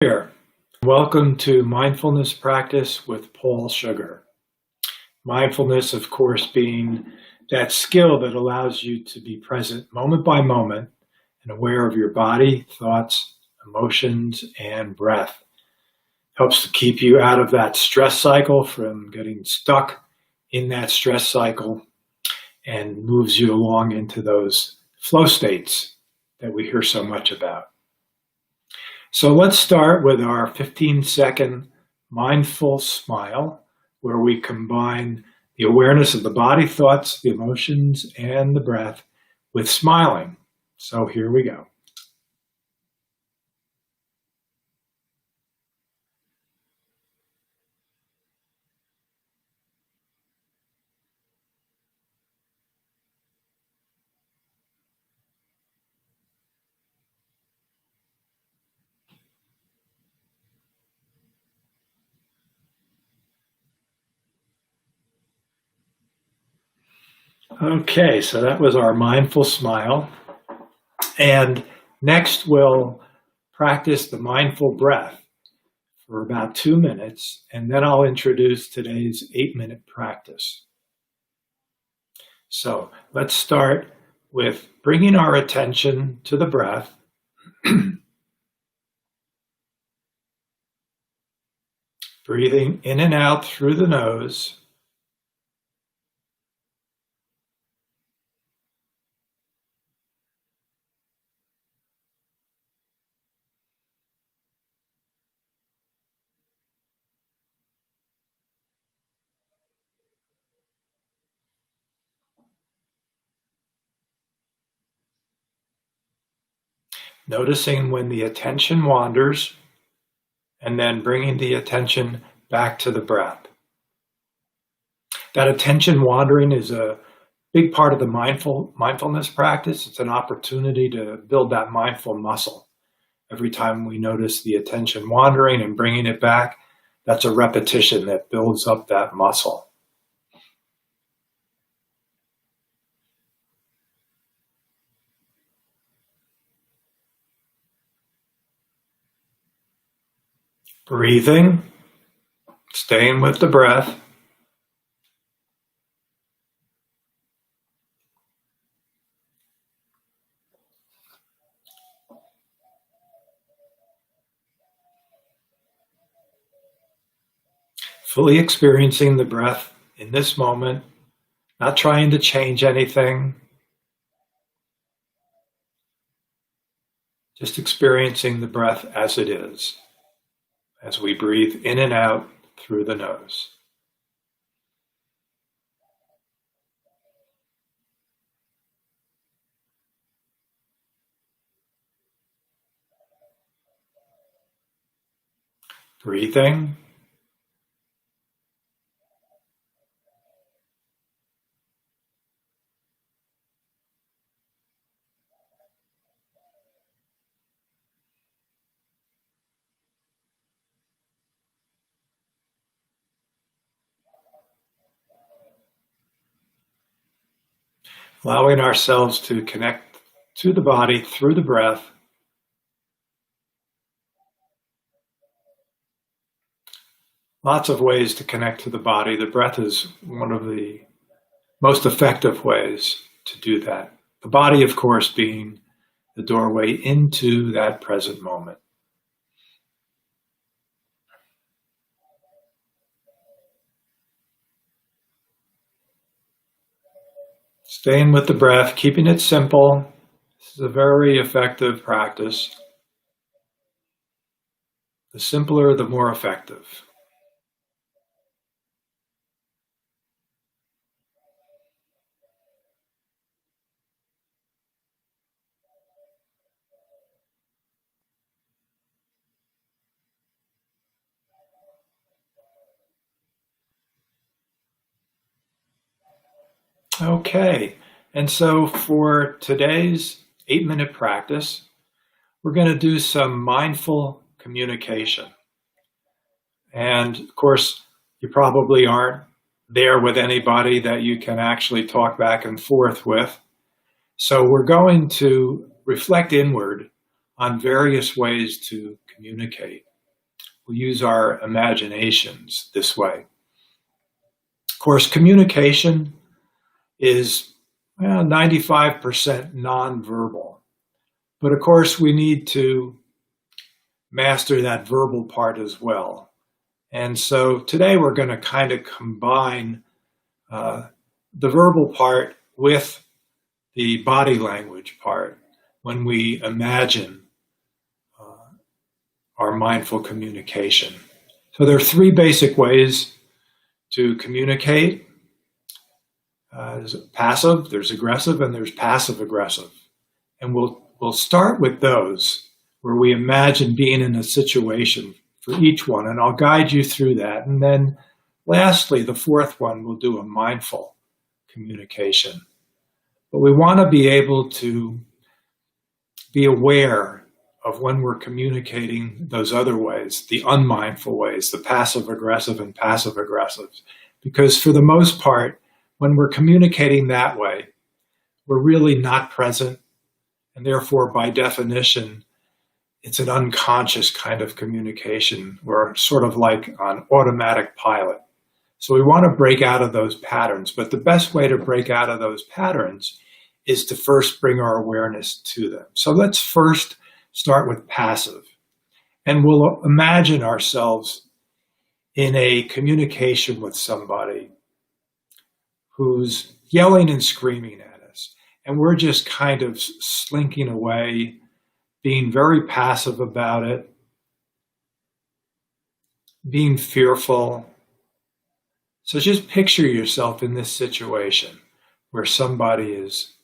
Here. Welcome to Mindfulness Practice with Paul Sugar. Mindfulness, of course, being that skill that allows you to be present moment by moment and aware of your body, thoughts, emotions, and breath. Helps to keep you out of that stress cycle from getting stuck in that stress cycle and moves you along into those flow states that we hear so much about. So let's start with our 15-second mindful smile, where we combine the awareness of the body, thoughts, the emotions, and the breath with smiling. So here we go. Okay, so that was our mindful smile. And next we'll practice the mindful breath for about 2 minutes, and then I'll introduce today's 8-minute practice. So let's start with bringing our attention to the breath. Breathing in and out through the nose. Noticing when the attention wanders, and then bringing the attention back to the breath. That attention wandering is a big part of the mindfulness practice. It's an opportunity to build that mindful muscle. Every time we notice the attention wandering and bringing it back, that's a repetition that builds up that muscle. Breathing, staying with the breath. Fully experiencing the breath in this moment, not trying to change anything. Just experiencing the breath as it is, as we breathe in and out through the nose. Breathing. Allowing ourselves to connect to the body through the breath. Lots of ways to connect to the body. The breath is one of the most effective ways to do that. The body, of course, being the doorway into that present moment. Staying with the breath, keeping it simple. This is a very effective practice. The simpler, the more effective. Okay, and so for today's 8-minute practice, we're going to do some mindful communication. And of course, you probably aren't there with anybody that you can actually talk back and forth with. So we're going to reflect inward on various ways to communicate. We use our imaginations this way. Of course, communication is 95% nonverbal. But of course, we need to master that verbal part as well. And so today we're going to kind of combine the verbal part with the body language part when we imagine our mindful communication. So there are three basic ways to communicate. There's passive, there's aggressive, and there's passive aggressive. And we'll start with those where we imagine being in a situation for each one, and I'll guide you through that. And then lastly, the fourth one, we'll do a mindful communication. But we want to be able to be aware of when we're communicating those other ways, the unmindful ways, the passive aggressive and passive aggressive. Because for the most part, when we're communicating that way, we're really not present, and therefore, by definition, it's an unconscious kind of communication. We're sort of like on automatic pilot. So we want to break out of those patterns, but the best way to break out of those patterns is to first bring our awareness to them. So let's first start with passive, and we'll imagine ourselves in a communication with somebody who's yelling and screaming at us, and we're just kind of slinking away, being very passive about it, being fearful. So just picture yourself in this situation where somebody is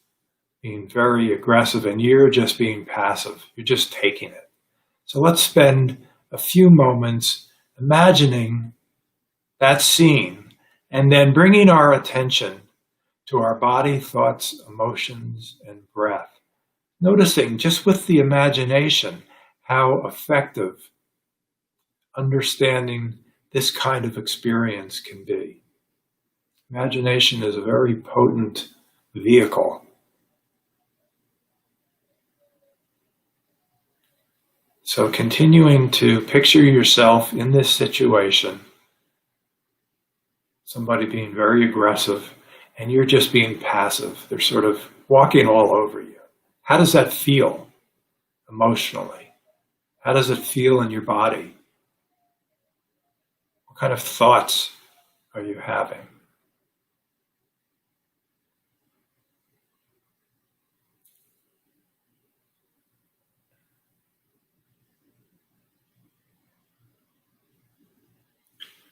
being very aggressive and you're just being passive. You're just taking it. So let's spend a few moments imagining that scene and then bringing our attention to our body, thoughts, emotions, and breath. Noticing just with the imagination how effective understanding this kind of experience can be. Imagination is a very potent vehicle. So continuing to picture yourself in this situation, somebody being very aggressive, and you're just being passive. They're sort of walking all over you. How does that feel emotionally? How does it feel in your body? What kind of thoughts are you having?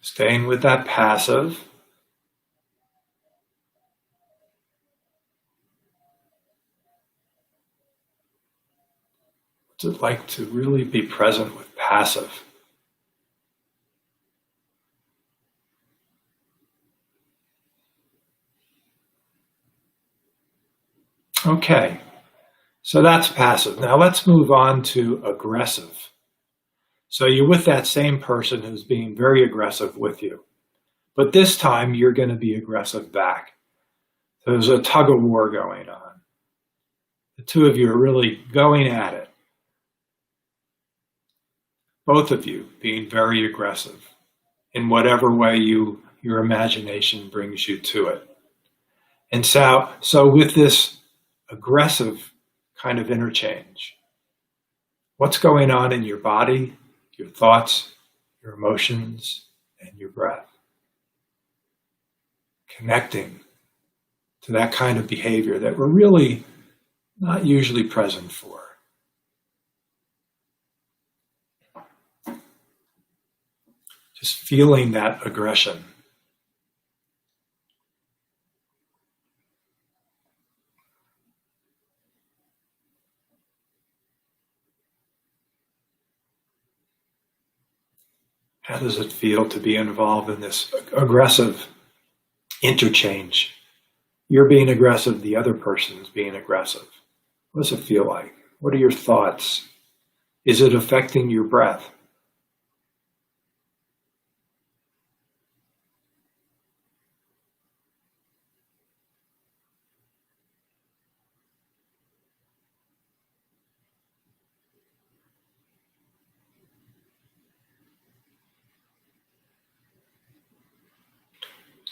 Staying with that passive. What's it like to really be present with passive? Okay, so that's passive. Now let's move on to aggressive. So you're with that same person who's being very aggressive with you. But this time you're going to be aggressive back. So there's a tug of war going on. The two of you are really going at it. Both of you being very aggressive in whatever way your imagination brings you to it. And so with this aggressive kind of interchange, what's going on in your body, your thoughts, your emotions, and your breath? Connecting to that kind of behavior that we're really not usually present for. Just feeling that aggression. How does it feel to be involved in this aggressive interchange? You're being aggressive, the other person's being aggressive. What does it feel like? What are your thoughts? Is it affecting your breath?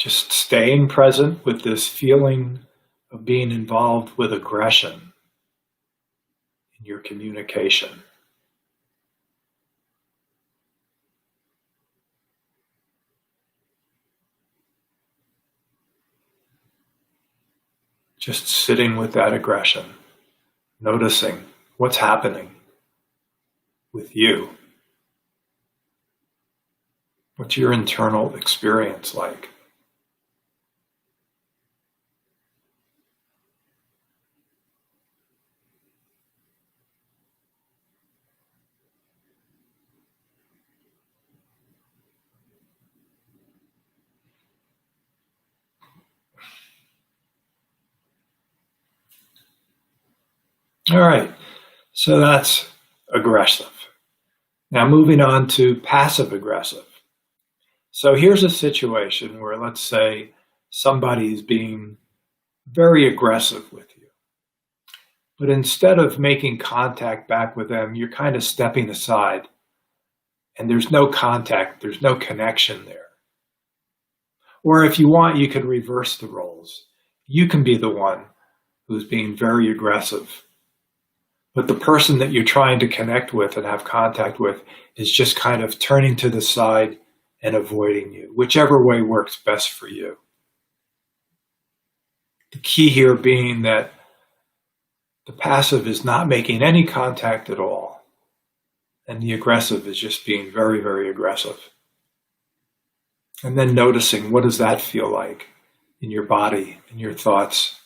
Just staying present with this feeling of being involved with aggression in your communication. Just sitting with that aggression, noticing what's happening with you. What's your internal experience like? All right, so that's aggressive. Now moving on to passive aggressive. So here's a situation where, let's say, somebody's being very aggressive with you. But instead of making contact back with them, you're kind of stepping aside and there's no contact, there's no connection there. Or if you want, you could reverse the roles. You can be the one who's being very aggressive, but the person that you're trying to connect with and have contact with is just kind of turning to the side and avoiding you, whichever way works best for you. The key here being that the passive is not making any contact at all, and the aggressive is just being very, very aggressive. And then noticing, what does that feel like in your body, in your thoughts,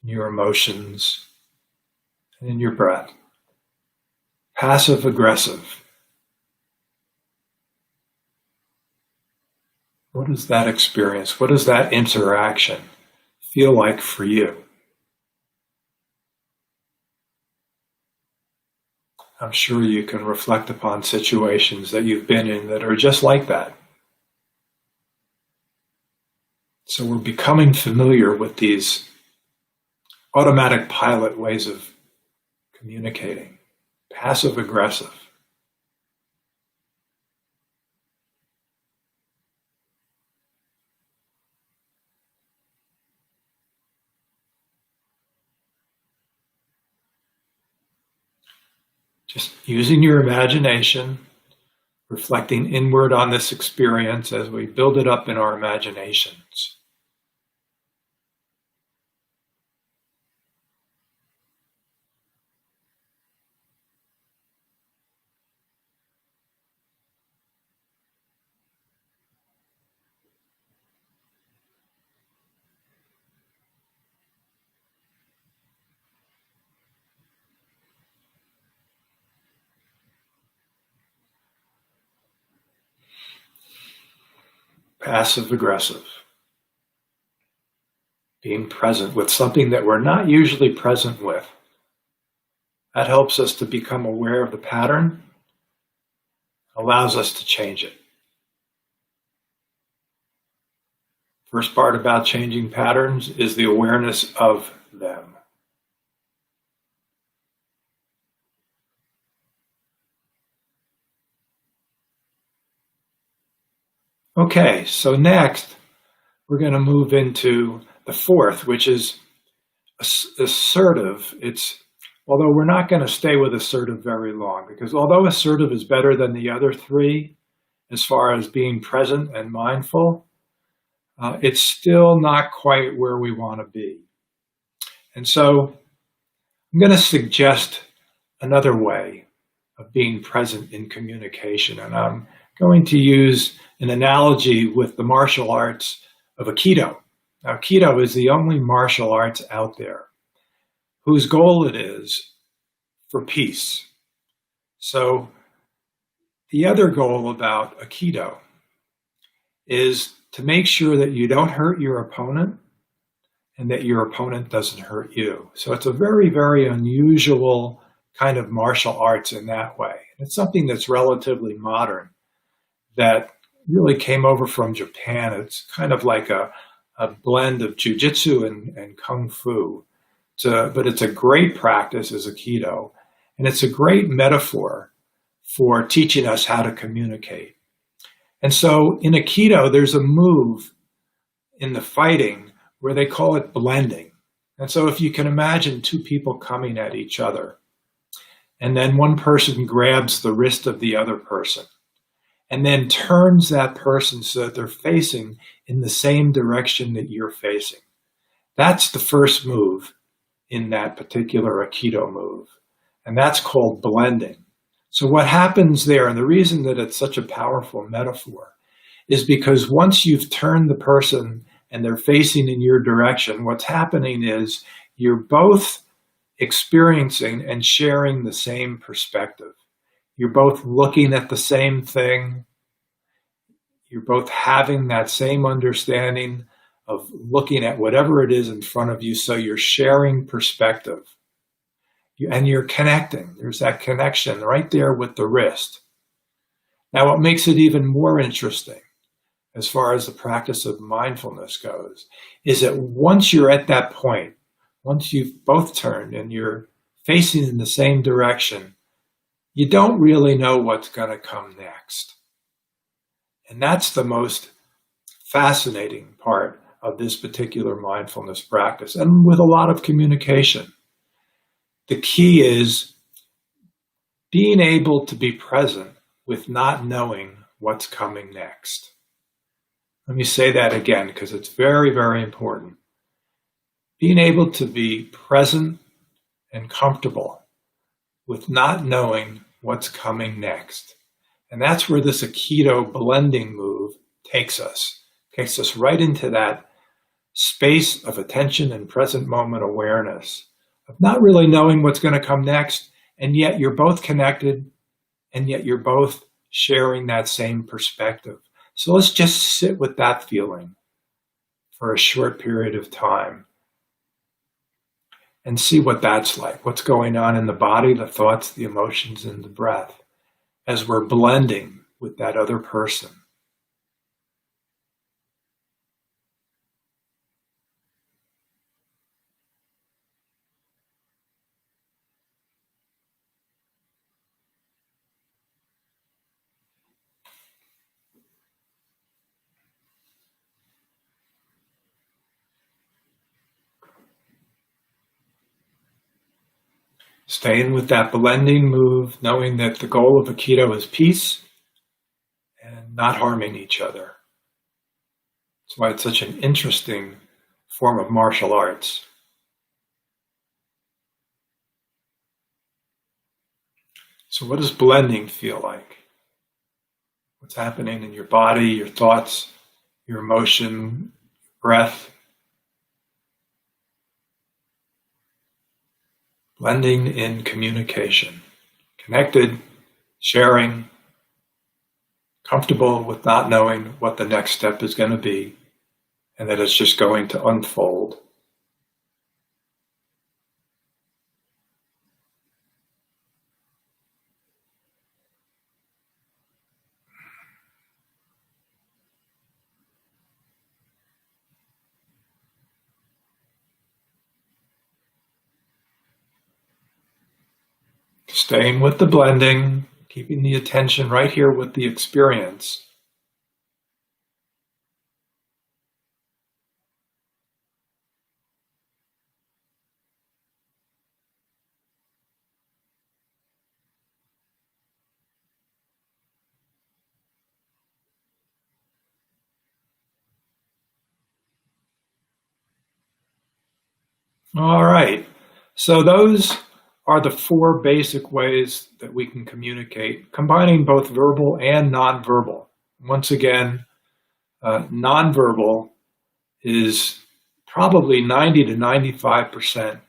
in your emotions, and in your breath? Passive aggressive. What is that experience? What does that interaction feel like for you? I'm sure you can reflect upon situations that you've been in that are just like that. So we're becoming familiar with these automatic pilot ways of communicating. Passive aggressive. Just using your imagination, reflecting inward on this experience as we build it up in our imaginations. Passive aggressive. Being present with something that we're not usually present with. That helps us to become aware of the pattern, allows us to change it. First part about changing patterns is the awareness of them. Okay, so next we're going to move into the fourth, which is assertive. Although we're not going to stay with assertive very long, because although assertive is better than the other three as far as being present and mindful, it's still not quite where we want to be. And so I'm going to suggest another way of being present in communication, and I'm going to use an analogy with the martial arts of Aikido. Now, Aikido is the only martial arts out there whose goal it is for peace. So the other goal about Aikido is to make sure that you don't hurt your opponent and that your opponent doesn't hurt you. So it's a very, very unusual kind of martial arts in that way. It's something that's relatively modern that really came over from Japan. It's kind of like a blend of jujitsu and kung fu. But it's a great practice as Aikido, and it's a great metaphor for teaching us how to communicate. And so in Aikido, there's a move in the fighting where they call it blending. And so if you can imagine two people coming at each other, and then one person grabs the wrist of the other person, and then turns that person so that they're facing in the same direction that you're facing. That's the first move in that particular Aikido move. And that's called blending. So what happens there, and the reason that it's such a powerful metaphor, is because once you've turned the person and they're facing in your direction, what's happening is you're both experiencing and sharing the same perspective. You're both looking at the same thing. You're both having that same understanding of looking at whatever it is in front of you. So you're sharing perspective. And you're connecting. There's that connection right there with the wrist. Now, what makes it even more interesting, as far as the practice of mindfulness goes, is that once you're at that point, once you've both turned and you're facing in the same direction, you don't really know what's going to come next. And that's the most fascinating part of this particular mindfulness practice, and with a lot of communication. The key is being able to be present with not knowing what's coming next. Let me say that again, because it's very, very important. Being able to be present and comfortable with not knowing what's coming next. And that's where this Aikido blending move takes us. Takes us right into that space of attention and present moment awareness, of not really knowing what's going to come next, and yet you're both connected, and yet you're both sharing that same perspective. So let's just sit with that feeling for a short period of time and see what that's like, what's going on in the body, the thoughts, the emotions, and the breath as we're blending with that other person. Staying with that blending move, knowing that the goal of Aikido is peace and not harming each other. That's why it's such an interesting form of martial arts. So what does blending feel like? What's happening in your body, your thoughts, your emotion, breath? Blending in communication, connected, sharing, comfortable with not knowing what the next step is going to be, and that it's just going to unfold. Staying with the blending, keeping the attention right here with the experience. All right, so those are the four basic ways that we can communicate, combining both verbal and nonverbal. Once again, nonverbal is probably 90 to 95%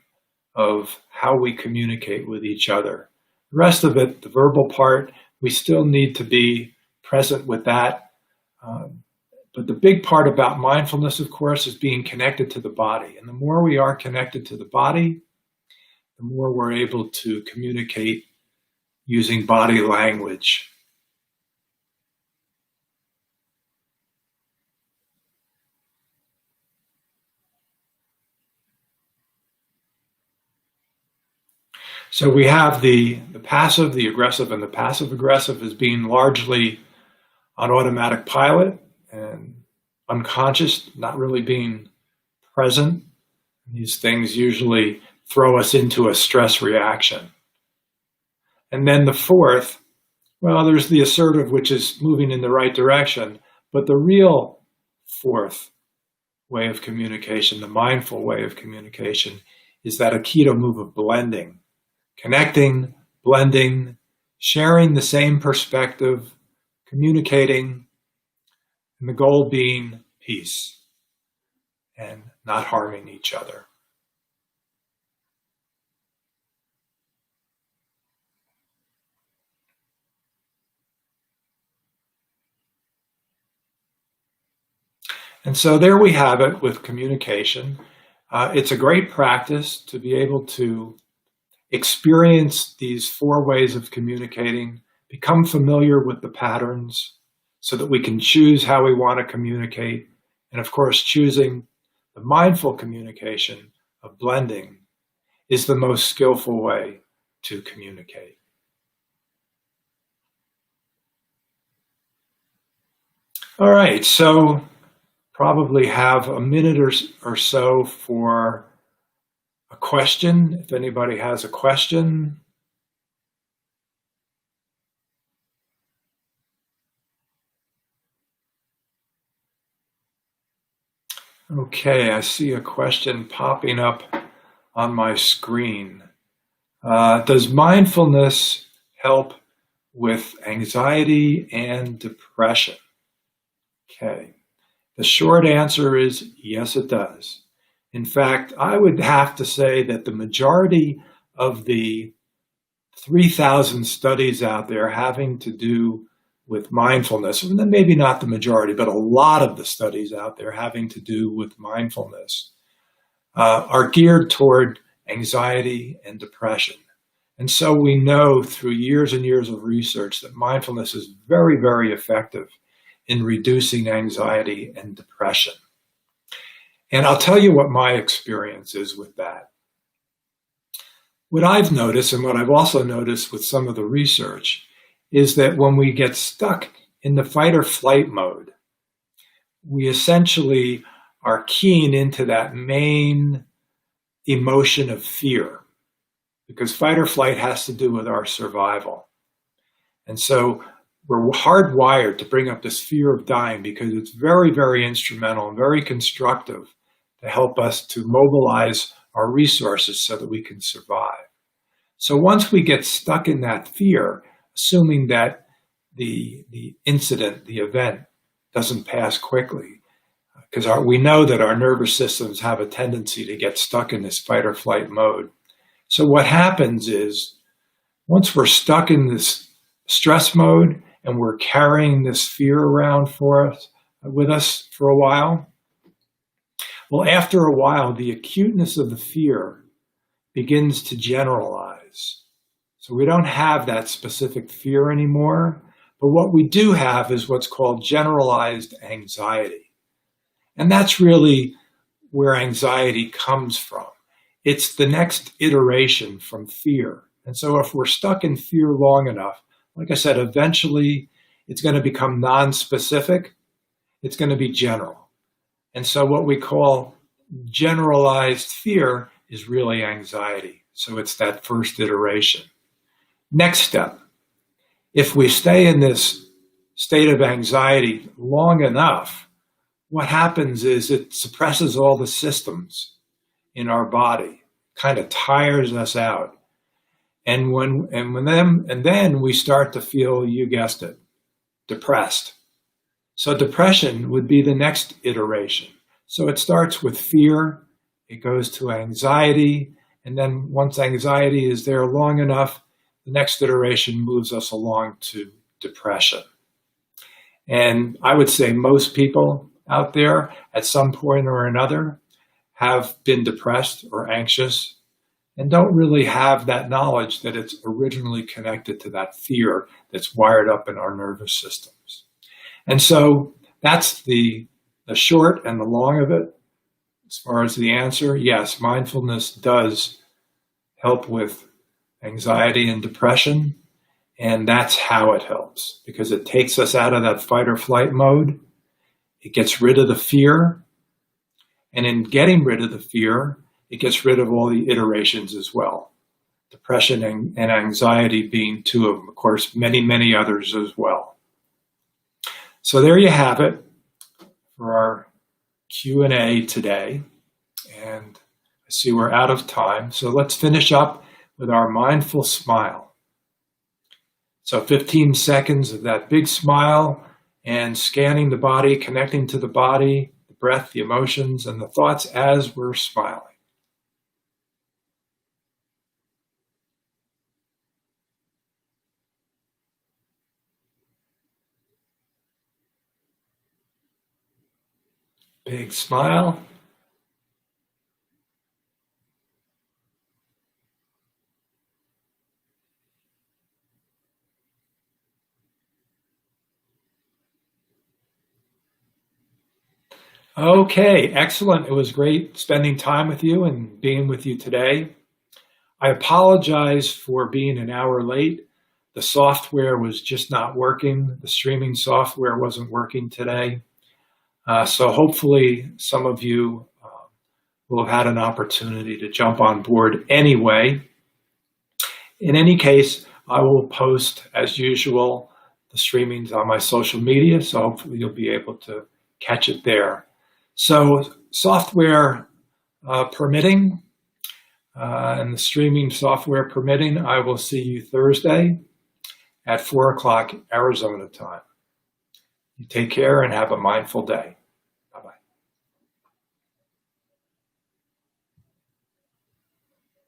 of how we communicate with each other. The rest of it, the verbal part, we still need to be present with that. But the big part about mindfulness, of course, is being connected to the body. And the more we are connected to the body, the more we're able to communicate using body language. So we have the passive, the aggressive, and the passive-aggressive as being largely on automatic pilot, and unconscious, not really being present. These things usually throw us into a stress reaction. And then the fourth, well, there's the assertive, which is moving in the right direction, but the real fourth way of communication, the mindful way of communication, is that Aikido move of blending, connecting, blending, sharing the same perspective, communicating, and the goal being peace and not harming each other. And so there we have it with communication. It's a great practice to be able to experience these four ways of communicating, become familiar with the patterns so that we can choose how we want to communicate. And of course, choosing the mindful communication of blending is the most skillful way to communicate. All right, so probably have a minute or so for a question, if anybody has a question. Okay, I see a question popping up on my screen. Does mindfulness help with anxiety and depression? Okay. The short answer is yes, it does. In fact, I would have to say that the majority of the 3,000 studies out there having to do with mindfulness, and then maybe not the majority, but a lot of the studies out there having to do with mindfulness, are geared toward anxiety and depression. And so we know through years and years of research that mindfulness is very, very effective in reducing anxiety and depression. And I'll tell you what my experience is with that. What I've noticed, and what I've also noticed with some of the research, is that when we get stuck in the fight or flight mode, we essentially are keying into that main emotion of fear, because fight or flight has to do with our survival. And so we're hardwired to bring up this fear of dying because it's very, very instrumental and very constructive to help us to mobilize our resources so that we can survive. So once we get stuck in that fear, assuming that the incident, the event, doesn't pass quickly, because we know that our nervous systems have a tendency to get stuck in this fight or flight mode. So what happens is, once we're stuck in this stress mode and we're carrying this fear around with us for a while, well, after a while, the acuteness of the fear begins to generalize. So we don't have that specific fear anymore, but what we do have is what's called generalized anxiety. And that's really where anxiety comes from. It's the next iteration from fear. And so if we're stuck in fear long enough, like I said, eventually it's going to become non-specific. It's going to be general. And so what we call generalized fear is really anxiety. So it's that first iteration. Next step, if we stay in this state of anxiety long enough, what happens is it suppresses all the systems in our body, kind of tires us out. And then we start to feel, you guessed it, depressed. So depression would be the next iteration. So it starts with fear, it goes to anxiety, and then once anxiety is there long enough, the next iteration moves us along to depression. And I would say most people out there at some point or another have been depressed or anxious and don't really have that knowledge that it's originally connected to that fear that's wired up in our nervous systems. And so that's the short and the long of it. As far as the answer, yes, mindfulness does help with anxiety and depression, and that's how it helps, because it takes us out of that fight or flight mode It gets rid of the fear. And in getting rid of the fear, it gets rid of all the iterations as well. Depression and anxiety being two of them. Of course, many, many others as well. So there you have it for our Q&A today. And I see we're out of time. So let's finish up with our mindful smile. So 15 seconds of that big smile and scanning the body, connecting to the body, the breath, the emotions, and the thoughts as we're smiling. Big smile. Okay, excellent. It was great spending time with you and being with you today. I apologize for being an hour late. The software was just not working. The streaming software wasn't working today. So hopefully some of you will have had an opportunity to jump on board anyway. In any case, I will post, as usual, the streamings on my social media, so hopefully you'll be able to catch it there. So software permitting, and the streaming software permitting, I will see you Thursday at 4 o'clock Arizona time. You take care and have a mindful day.